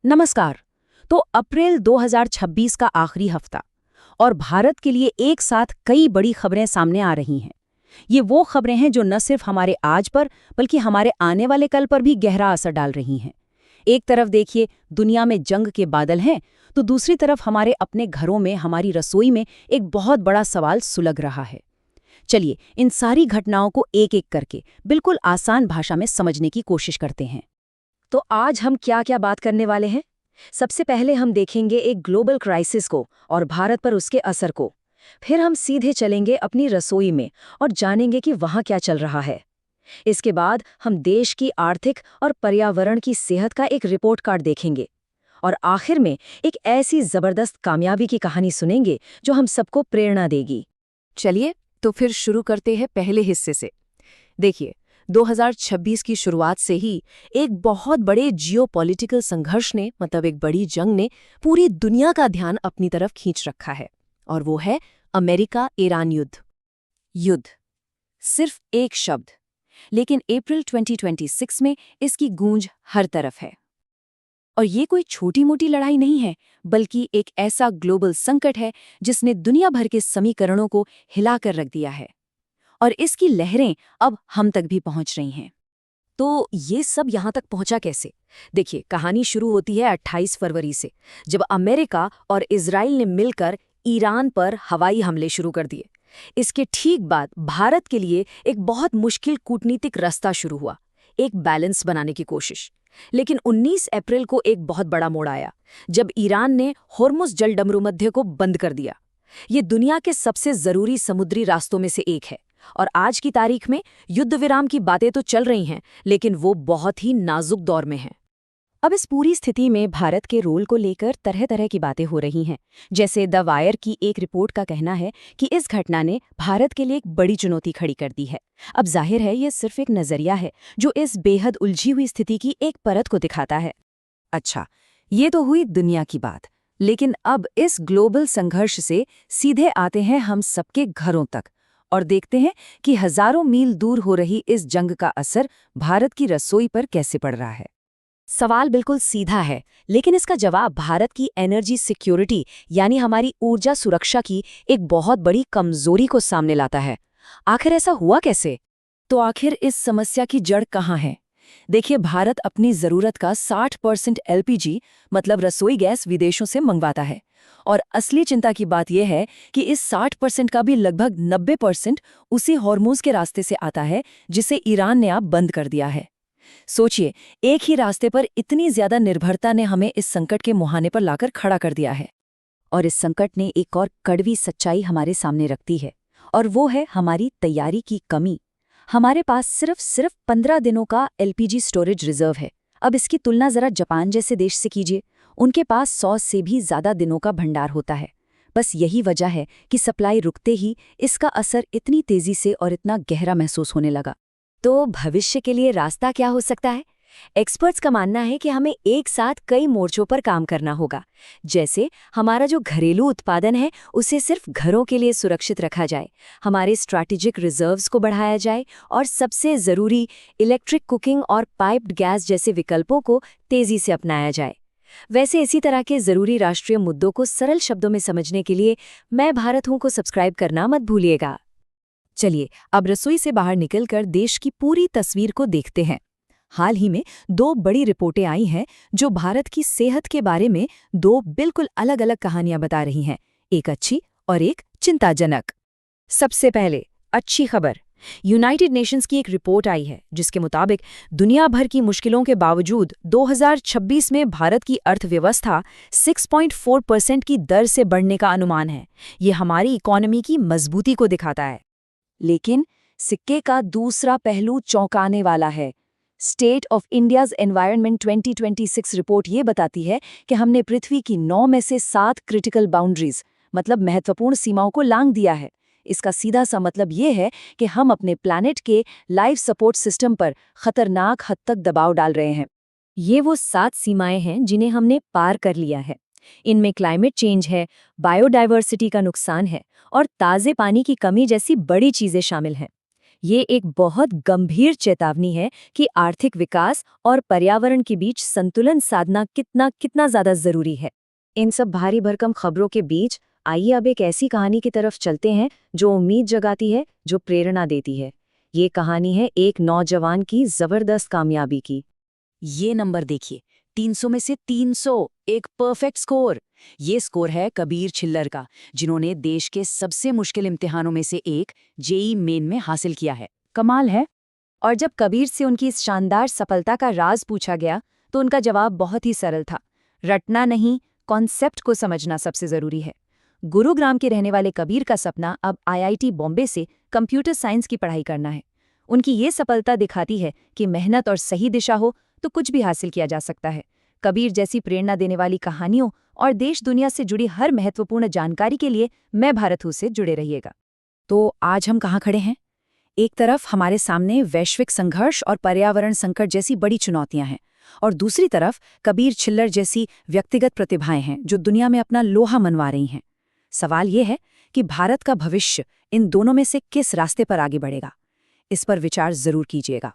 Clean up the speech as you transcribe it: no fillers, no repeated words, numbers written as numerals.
नमस्कार। तो अप्रैल 2026 का आखिरी हफ्ता और भारत के लिए एक साथ कई बड़ी खबरें सामने आ रही हैं। ये वो खबरें हैं जो न सिर्फ हमारे आज पर बल्कि हमारे आने वाले कल पर भी गहरा असर डाल रही हैं। एक तरफ देखिए, दुनिया में जंग के बादल हैं, तो दूसरी तरफ हमारे अपने घरों में, हमारी रसोई में एक बहुत बड़ा सवाल सुलग रहा है। चलिए, इन सारी घटनाओं को एक एक करके बिल्कुल आसान भाषा में समझने की कोशिश करते हैं। तो आज हम क्या-क्या बात करने वाले हैं? सबसे पहले हम देखेंगे एक ग्लोबल क्राइसिस को और भारत पर उसके असर को। फिर हम सीधे चलेंगे अपनी रसोई में और जानेंगे कि वहाँ क्या चल रहा है। इसके बाद हम देश की आर्थिक और पर्यावरण की सेहत का एक रिपोर्ट कार्ड देखेंगे। और आखिर में एक ऐसी जबरदस्त कामयाबी की कहानी सुनेंगे जो हम सबको प्रेरणा देगी। चलिए, तो फिर शुरू करते हैं पहले हिस्से से। देखिए, 2026 की शुरुआत से ही एक बहुत बड़े जियोपॉलिटिकल संघर्ष ने, मतलब एक बड़ी जंग ने, पूरी दुनिया का ध्यान अपनी तरफ खींच रखा है। और वो है अमेरिका-ईरान युद्ध। युद्ध, सिर्फ एक शब्द, लेकिन अप्रैल 2026 में इसकी गूंज हर तरफ है। और ये कोई छोटी मोटी लड़ाई नहीं है, बल्कि एक ऐसा ग्लोबल संकट है जिसने दुनिया भर के समीकरणों को हिलाकर रख दिया है। और इसकी लहरें अब हम तक भी पहुंच रही हैं। तो ये सब यहां तक पहुंचा कैसे? देखिए, कहानी शुरू होती है 28 फरवरी से, जब अमेरिका और इजराइल ने मिलकर ईरान पर हवाई हमले शुरू कर दिए। इसके ठीक बाद भारत के लिए एक बहुत मुश्किल कूटनीतिक रास्ता शुरू हुआ, एक बैलेंस बनाने की कोशिश। लेकिन 19 अप्रैल को एक बहुत बड़ा मोड़ आया, जब ईरान ने होर्मुज जलडमरूमध्य को बंद कर दिया। ये दुनिया के सबसे जरूरी समुद्री रास्तों में से एक है। और आज की तारीख में युद्ध विराम की बातें तो चल रही हैं, लेकिन वो बहुत ही नाजुक दौर में हैं। अब इस पूरी स्थिति में भारत के रोल को लेकर तरह तरह की बातें हो रही हैं। जैसे द वायर की एक रिपोर्ट का कहना है कि इस घटना ने भारत के लिए एक बड़ी चुनौती खड़ी कर दी है। अब जाहिर है, ये सिर्फ एक नजरिया है जो इस बेहद उलझी हुई स्थिति की एक परत को दिखाता है। अच्छा, ये तो हुई दुनिया की बात, लेकिन अब इस ग्लोबल संघर्ष से सीधे आते हैं हम सबके घरों तक और देखते हैं कि हजारों मील दूर हो रही इस जंग का असर भारत की रसोई पर कैसे पड़ रहा है। सवाल बिल्कुल सीधा है, लेकिन इसका जवाब भारत की एनर्जी सिक्योरिटी यानी हमारी ऊर्जा सुरक्षा की एक बहुत बड़ी कमजोरी को सामने लाता है। आखिर ऐसा हुआ कैसे? तो आखिर इस समस्या की जड़ कहाँ है? देखिए, भारत अपनी जरूरत का 60% एलपीजी, मतलब रसोई गैस, विदेशों से मंगवाता है। और असली चिंता की बात यह है कि इस 60% का भी लगभग 90% उसी हॉर्मुज के रास्ते से आता है, जिसे ईरान ने अब बंद कर दिया है। सोचिए, एक ही रास्ते पर इतनी ज्यादा निर्भरता ने हमें इस संकट के मुहाने पर लाकर खड़ा कर दिया है। और इस संकट ने एक और कड़वी सच्चाई हमारे सामने रखती है, और वो है हमारी तैयारी की कमी। हमारे पास सिर्फ 15 दिनों का एलपीजी स्टोरेज रिजर्व है। अब इसकी तुलना जरा जापान जैसे देश से कीजिए। उनके पास 100 से भी ज्यादा दिनों का भंडार होता है। बस यही वजह है कि सप्लाई रुकते ही इसका असर इतनी तेजी से और इतना गहरा महसूस होने लगा। तो भविष्य के लिए रास्ता क्या हो सकता है? एक्सपर्ट्स का मानना है कि हमें एक साथ कई मोर्चों पर काम करना होगा। जैसे हमारा जो घरेलू उत्पादन है उसे सिर्फ घरों के लिए सुरक्षित रखा जाए, हमारे स्ट्रैटेजिक रिजर्व्स को बढ़ाया जाए और सबसे ज़रूरी इलेक्ट्रिक कुकिंग और पाइप्ड गैस जैसे विकल्पों को तेज़ी से अपनाया जाए। वैसे इसी तरह के ज़रूरी राष्ट्रीय मुद्दों को सरल शब्दों में समझने के लिए मैं भारत हूँ को सब्सक्राइब करना मत भूलिएगा। चलिए, अब रसोई से बाहर निकलकर देश की पूरी तस्वीर को देखते हैं। हाल ही में 2 बड़ी रिपोर्टें आई हैं जो भारत की सेहत के बारे में 2 बिल्कुल अलग-अलग कहानियां बता रही हैं, एक अच्छी और एक चिंताजनक। सबसे पहले अच्छी खबर, यूनाइटेड नेशंस की एक रिपोर्ट आई है जिसके मुताबिक दुनिया भर की मुश्किलों के बावजूद 2026 में भारत की अर्थव्यवस्था 6.4% की दर से बढ़ने का अनुमान है। ये हमारी इकोनॉमी की मजबूती को दिखाता है। लेकिन सिक्के का दूसरा पहलू चौंकाने वाला है। State of India's environment 2026 report ये बताती है कि हमने पृथ्वी की 9 में से 7 क्रिटिकल बाउंड्रीज, मतलब महत्वपूर्ण सीमाओं को लांघ दिया है। इसका सीधा सा मतलब ये है कि हम अपने प्लैनेट के लाइफ सपोर्ट सिस्टम पर खतरनाक हद तक दबाव डाल रहे हैं। ये वो 7 सीमाएं हैं जिन्हें हमने पार कर लिया है। इनमें क्लाइमेट चेंज है, बायोडाइवर्सिटी का नुकसान है और ताज़े पानी की कमी जैसी बड़ी चीज़ें शामिल हैं। ये एक बहुत गंभीर चेतावनी है कि आर्थिक विकास और पर्यावरण के बीच संतुलन साधना कितना कितना ज्यादा जरूरी है। इन सब भारी भरकम खबरों के बीच आइए अब एक ऐसी कहानी की तरफ चलते हैं जो उम्मीद जगाती है, जो प्रेरणा देती है। ये कहानी है एक नौजवान की जबरदस्त कामयाबी की। ये नंबर देखिए, 300 में से 300, एक परफेक्ट स्कोर। ये स्कोर है कबीर छिल्लर का, जिन्होंने देश के सबसे मुश्किल इम्तिहानों में से एक जेईई मेन में हासिल किया है। कमाल है। और जब कबीर से उनकी इस शानदार सफलता का राज पूछा गया तो उनका जवाब बहुत ही सरल था। रटना नहीं, कॉन्सेप्ट को समझना सबसे जरूरी है। गुरुग्राम के रहने वाले कबीर का सपना अब आईआईटी बॉम्बे से कंप्यूटर साइंस की पढ़ाई करना है। उनकी ये सफलता दिखाती है कि मेहनत और सही दिशा हो तो कुछ भी हासिल किया जा सकता है। कबीर जैसी प्रेरणा देने वाली कहानियों और देश दुनिया से जुड़ी हर महत्वपूर्ण जानकारी के लिए मैं भारत हूँ से जुड़े रहिएगा। तो आज हम कहाँ खड़े हैं? एक तरफ हमारे सामने वैश्विक संघर्ष और पर्यावरण संकट जैसी बड़ी चुनौतियां हैं, और दूसरी तरफ कबीर छिल्लर जैसी व्यक्तिगत प्रतिभाएं हैं जो दुनिया में अपना लोहा मनवा रही हैं। सवाल ये है कि भारत का भविष्य इन दोनों में से किस रास्ते पर आगे बढ़ेगा? इस पर विचार जरूर कीजिएगा।